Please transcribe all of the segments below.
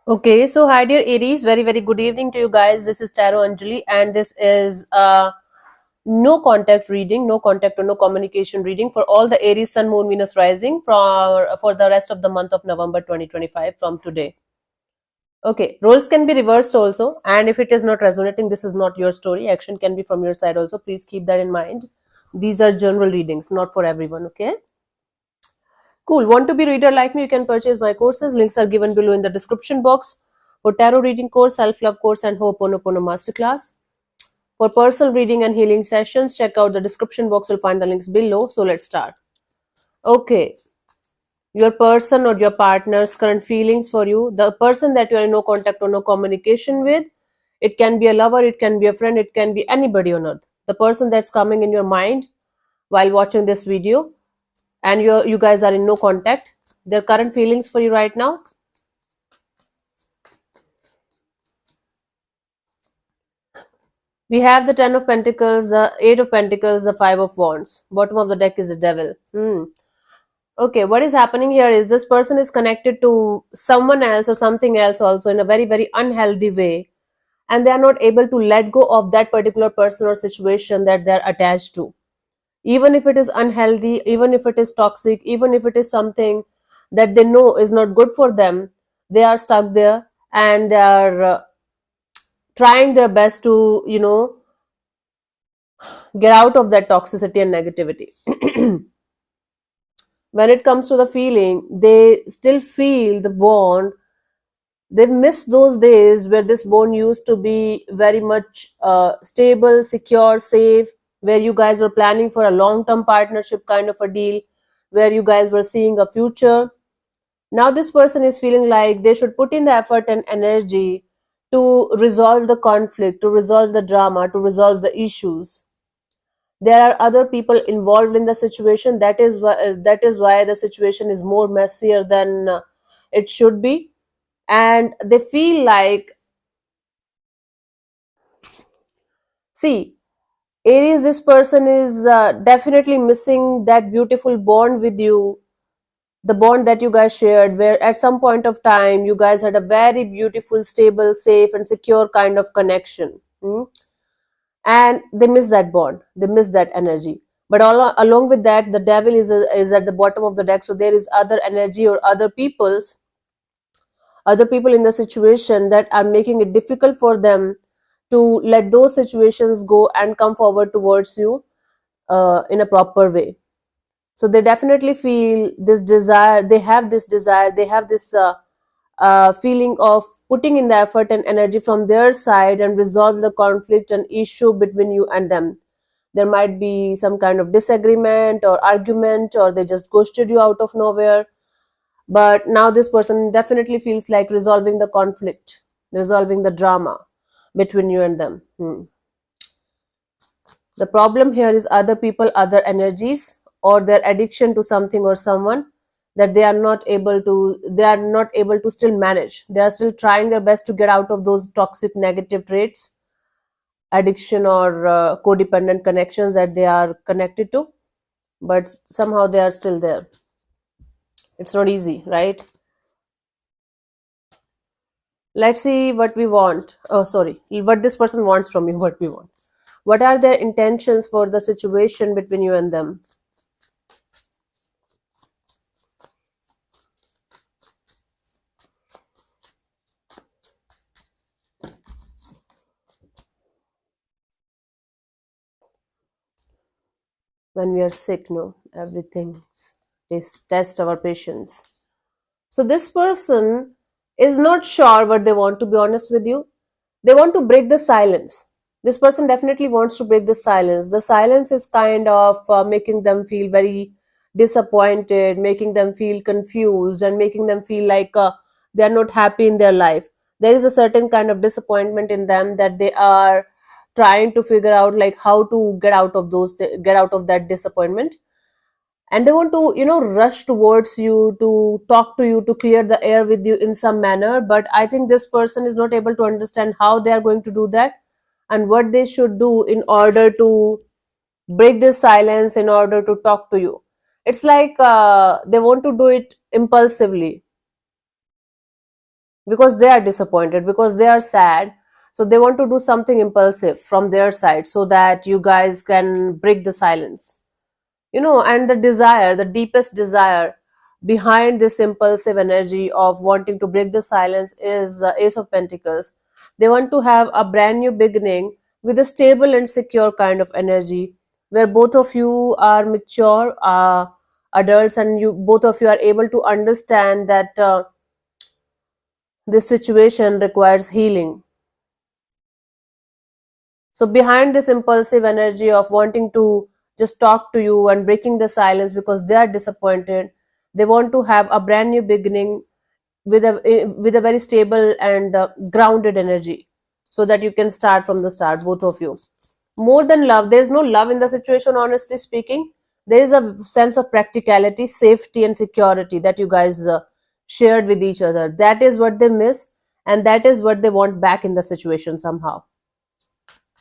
Okay, so hi dear Aries, very very good evening to you guys. This is Tarot Anjali, and this is no contact reading, no contact or no communication reading for all the Aries Sun Moon Venus rising for the rest of the month of November 2025 from today. Okay, roles can be reversed also, and if it is not resonating, this is not your story. Action can be from your side also. Please keep that in mind. These are general readings, not for everyone. Okay. Cool. Want to be reader like me? You can purchase my courses. Links are given below in the description box. For tarot reading course, self-love course, and Ho'oponopono masterclass. For personal reading and healing sessions, check out the description box. You'll find the links below. So let's start. Okay. Your person or your partner's current feelings for you. The person that you are in no contact or no communication with. It can be a lover, it can be a friend, it can be anybody on earth. The person that's coming in your mind while watching this video, and you guys are in no contact, their current feelings for you right now. We have the Ten of Pentacles, the Eight of Pentacles, the Five of Wands. Bottom of the deck is the Devil. Okay, what is happening here is this person is connected to someone else or something else also in a very very unhealthy way, and they are not able to let go of that particular person or situation that they're attached to. Even if it is unhealthy, even if it is toxic, even if it is something that they know is not good for them, they are stuck there, and they are trying their best to get out of that toxicity and negativity. When it comes to the feeling, they still feel the bond. They've missed those days where this bond used to be very much stable, secure, safe, where you guys were planning for a long term partnership kind of a deal, where you guys were seeing a future. Now this person is feeling like they should put in the effort and energy to resolve the conflict, to resolve the drama, to resolve the issues. There are other people involved in the situation. That is why the situation is more messier than it should be, and they feel like, see, Aries, this person is definitely missing that beautiful bond with you, the bond that you guys shared, where at some point of time you guys had a very beautiful, stable, safe, and secure kind of connection. And they miss that bond, they miss that energy. But along with that, the devil is at the bottom of the deck, so there is other energy or other people in the situation that are making it difficult for them to let those situations go and come forward towards you in a proper way. So they definitely feel this desire, they have this feeling of putting in the effort and energy from their side and resolve the conflict and issue between you and them. There might be some kind of disagreement or argument, or they just ghosted you out of nowhere. But now this person definitely feels like resolving the conflict, resolving the drama between you and them. The problem here is other people, other energies, or their addiction to something or someone, that they are not able to still manage. They are still trying their best to get out of those toxic negative traits, addiction, or codependent connections that they are connected to, but somehow they are still there. It's not easy, right? Let's see what we want. Oh, sorry, what this person wants from you. What we want, what are their intentions for the situation between you and them? When we are sick, no, everything is test our patience. So this person is not sure what they want, to be honest with you. They want to break the silence. This person definitely wants to break the silence. The silence is kind of making them feel very disappointed, making them feel confused, and making them feel like they are not happy in their life. There is a certain kind of disappointment in them that they are trying to figure out, like, how to get out of that disappointment. And they want to rush towards you, to talk to you, to clear the air with you in some manner. But I think this person is not able to understand how they are going to do that, and what they should do in order to break this silence, in order to talk to you. It's like they want to do it impulsively. because they are disappointed, because they are sad. So they want to do something impulsive from their side so that you guys can break the silence. And the desire, the deepest desire behind this impulsive energy of wanting to break the silence is Ace of Pentacles. They want to have a brand new beginning with a stable and secure kind of energy, where both of you are mature adults, and you both of you are able to understand that this situation requires healing. So behind this impulsive energy of wanting to just talk to you and breaking the silence because they are disappointed, they want to have a brand new beginning with a very stable and grounded energy, so that you can start from the start, both of you. More than love, there is no love in the situation, honestly speaking. There is a sense of practicality, safety, and security that you guys shared with each other. That is what they miss, and that is what they want back in the situation somehow.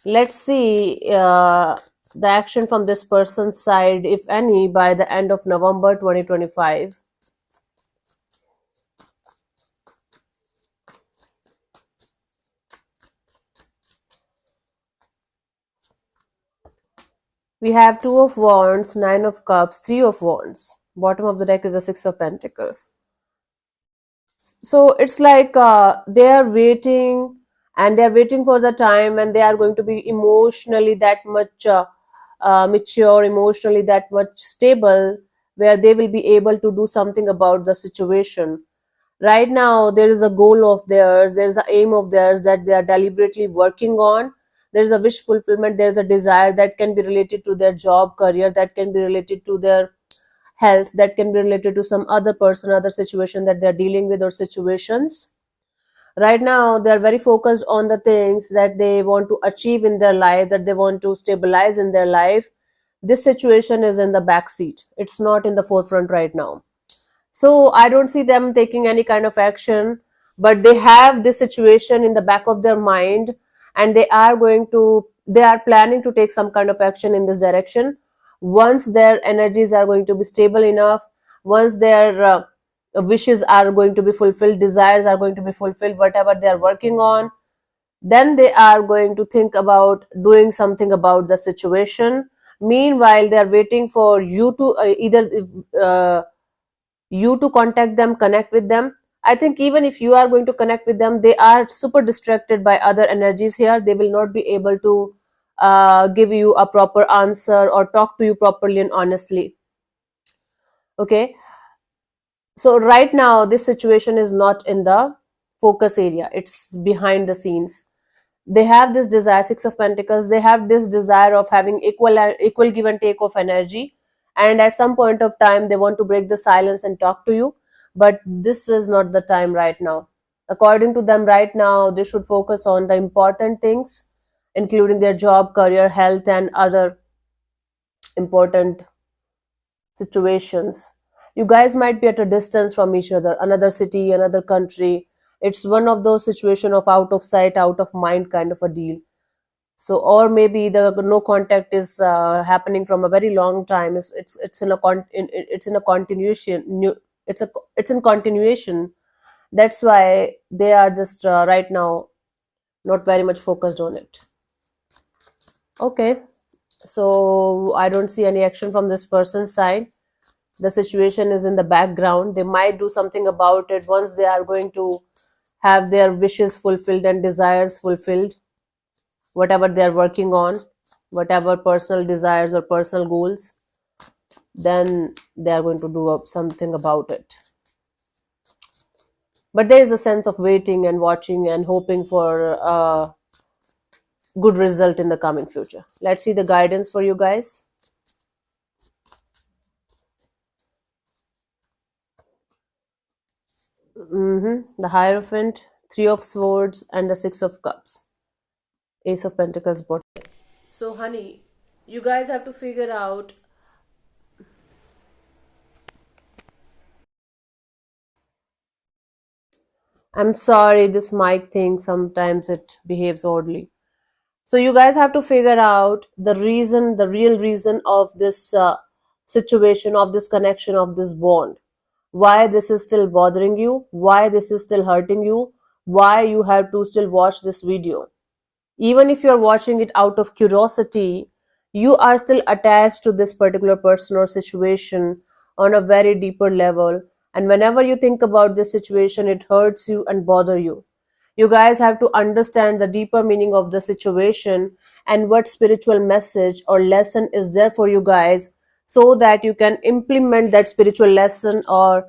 Let's see the action from this person's side, if any, by the end of November 2025. We have Two of Wands, Nine of Cups, Three of Wands. Bottom of the deck is the Six of Pentacles. So it's like they are waiting, and they are waiting for the time when they are going to be emotionally that much mature, emotionally that much stable, where they will be able to do something about the situation. Right now there is a goal of theirs, there's an aim of theirs that they are deliberately working on. There's a wish fulfillment, there's a desire that can be related to their job, career, that can be related to their health, that can be related to some other person, other situation that they're dealing with, or situations. Right now they're very focused on the things that they want to achieve in their life, that they want to stabilize in their life. This situation is in the back seat, it's not in the forefront right now. So I don't see them taking any kind of action, but they have this situation in the back of their mind, and they are planning to take some kind of action in this direction once their energies are going to be stable enough, once their wishes are going to be fulfilled, desires are going to be fulfilled, whatever they are working on. Then they are going to think about doing something about the situation. Meanwhile they are waiting for you to either uh, you to contact them, connect with them. I think even if you are going to connect with them, they are super distracted by other energies here. They will not be able to give you a proper answer or talk to you properly and honestly. Okay, so right now this situation is not in the focus area, it's behind the scenes. They have this desire, Six of Pentacles, they have this desire of having equal give and take of energy, and at some point of time they want to break the silence and talk to you, but this is not the time right now. According to them, right now they should focus on the important things, including their job, career, health, and other important situations. You guys might be at a distance from each other, another city, another country. It's one of those situations of out of sight, out of mind kind of a deal. So, or maybe the no contact is happening from a very long time. It's in a it's in a continuation. It's in continuation. That's why they are just right now not very much focused on it. Okay, so I don't see any action from this person's side. The situation is in the background. They might do something about it once they are going to have their wishes fulfilled and desires fulfilled, whatever they are working on, whatever personal desires or personal goals, then they are going to do something about it. But there is a sense of waiting and watching and hoping for a good result in the coming future. Let's see the guidance for you guys. The Hierophant, Three of Swords, and the Six of Cups. Ace of Pentacles bottom. So, honey, you guys have to figure out. I'm sorry, this mic thing sometimes it behaves oddly. So, you guys have to figure out the reason, the real reason of this situation, of this connection, of this bond. why this is still bothering you, why this is still hurting you, why you have to still watch this video. Even if you're watching it out of curiosity, you are still attached to this particular person or situation on a very deeper level. And whenever you think about this situation, it hurts you and bother you. You guys have to understand the deeper meaning of the situation and what spiritual message or lesson is there for you guys, so that you can implement that spiritual lesson or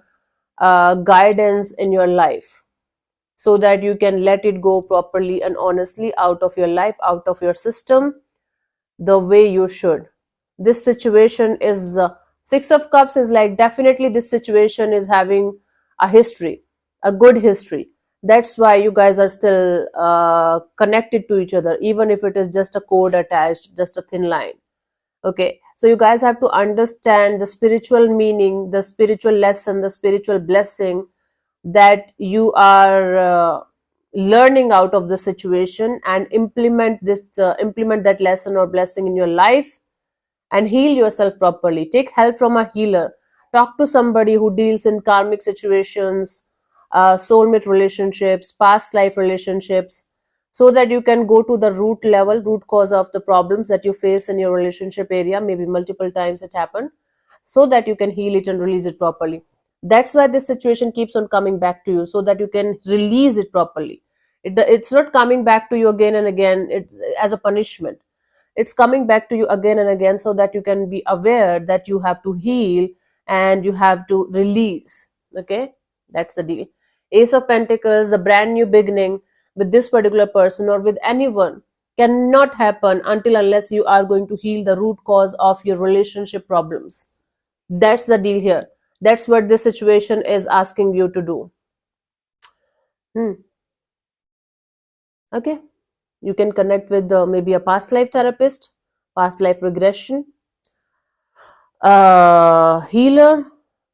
guidance in your life, so that you can let it go properly and honestly out of your life, out of your system, the way you should. This situation is Six of Cups is like, definitely this situation is having a history, a good history. That's why you guys are still connected to each other, even if it is just a cord attached, just a thin line. Okay, so you guys have to understand the spiritual meaning, the spiritual lesson, the spiritual blessing that you are learning out of the situation, and implement that lesson or blessing in your life, and heal yourself properly. Take help from a healer. Talk to somebody who deals in karmic situations, soulmate relationships, past life relationships, so that you can go to the root cause of the problems that you face in your relationship area. Maybe multiple times it happened, so that you can heal it and release it properly. That's why this situation keeps on coming back to you, so that you can release it properly. It's not coming back to you again and again. It's as a punishment. It's coming back to you again and again, so that you can be aware that you have to heal and you have to release. Okay, that's the deal. Ace of Pentacles, the brand new beginning with this particular person or with anyone cannot happen until unless you are going to heal the root cause of your relationship problems. That's the deal here. That's what this situation is asking you to do. Okay, you can connect with maybe a past life therapist, past life regression, healer,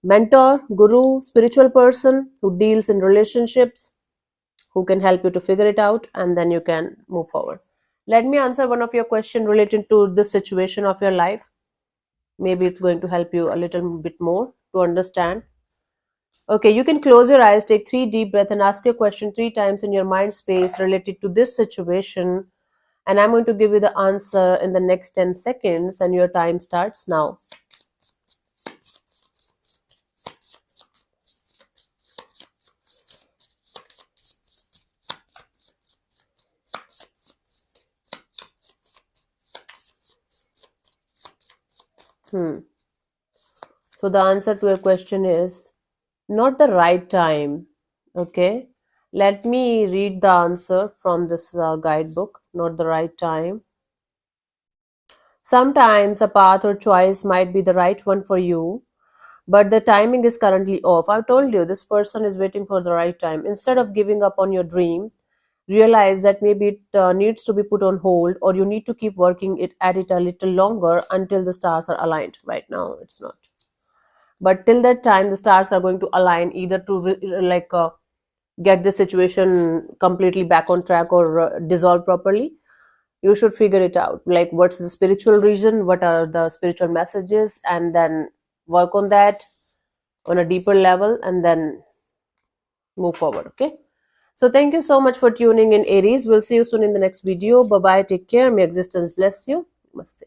mentor, guru, spiritual person who deals in relationships, who can help you to figure it out, and then you can move forward. Let me answer one of your question related to this situation of your life. Maybe it's going to help you a little bit more to understand. Okay, you can close your eyes, take 3 deep breaths, and ask your question 3 times in your mind space related to this situation. And I'm going to give you the answer in the next 10 seconds, and your time starts now. So the answer to your question is not the right time. Okay, let me read the answer from this guidebook. Not the right time. Sometimes a path or choice might be the right one for you, but the timing is currently off. I told you this person is waiting for the right time. Instead of giving up on your dream, realize that maybe it needs to be put on hold, or you need to keep working at it a little longer until the stars are aligned. Right now it's not, but till that time the stars are going to align, either to get the situation completely back on track or dissolve properly. You should figure it out, like what's the spiritual reason, what are the spiritual messages, and then work on that on a deeper level, and then move forward. Okay, so thank you so much for tuning in, Aries. We'll see you soon in the next video. Bye bye, take care, may existence bless you. Namaste.